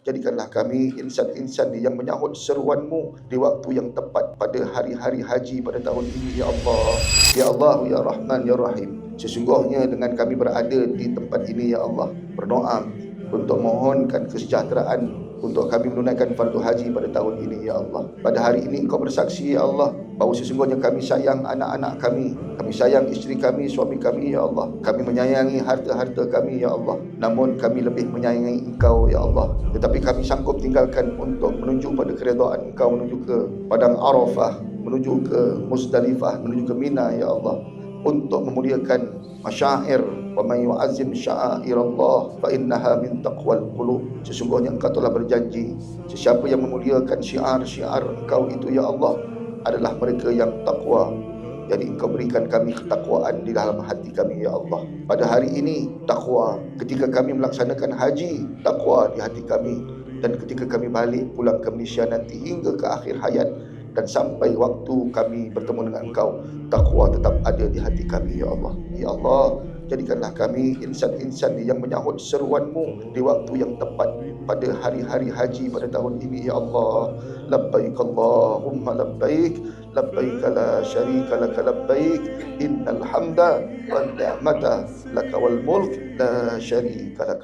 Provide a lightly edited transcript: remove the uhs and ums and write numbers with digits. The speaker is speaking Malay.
jadikanlah kami insan-insan yang menyahut seruan-Mu di waktu yang tepat pada hari-hari haji pada tahun ini, ya Allah. Ya Allah, ya Rahman, ya Rahim. Sesungguhnya dengan kami berada di tempat ini, ya Allah, berdoa untuk mohonkan kesejahteraan untuk kami menunaikan fardu haji pada tahun ini, ya Allah. Pada hari ini Engkau bersaksi, ya Allah, bahawa sesungguhnya kami sayang anak-anak kami sayang isteri kami, suami kami, ya Allah. Kami menyayangi harta-harta kami, ya Allah. Namun kami lebih menyayangi Engkau, ya Allah. Tetapi kami sanggup tinggalkan untuk menuju pada keredaan Engkau, menuju ke Padang Arafah, menuju ke Musdalifah, menuju ke Mina, ya Allah, untuk memuliakan masyair. Wa man yu'azzim sya'airallah fa innaha min taqwal qulub. Sesungguhnya Engkau telah berjanji, sesiapa yang memuliakan syiar-syiar Engkau itu, ya Allah, adalah mereka yang takwa. Jadi Engkau berikan kami ketakwaan di dalam hati kami, ya Allah. Pada hari ini takwa, ketika kami melaksanakan haji, takwa di hati kami, dan ketika kami balik pulang ke Malaysia nanti hingga ke akhir hayat dan sampai waktu kami bertemu dengan Engkau, takwa tetap ada di hati kami, ya Allah. Ya Allah, jadikanlah kami insan-insan yang menyahut seruan-Mu di waktu yang tepat pada hari-hari haji pada tahun ini, ya Allah. Labbaik Allahumma labbaik, labbaik la syarika laka labbaik, innal hamda wan ni'mata laka wal mulk la syarika lak.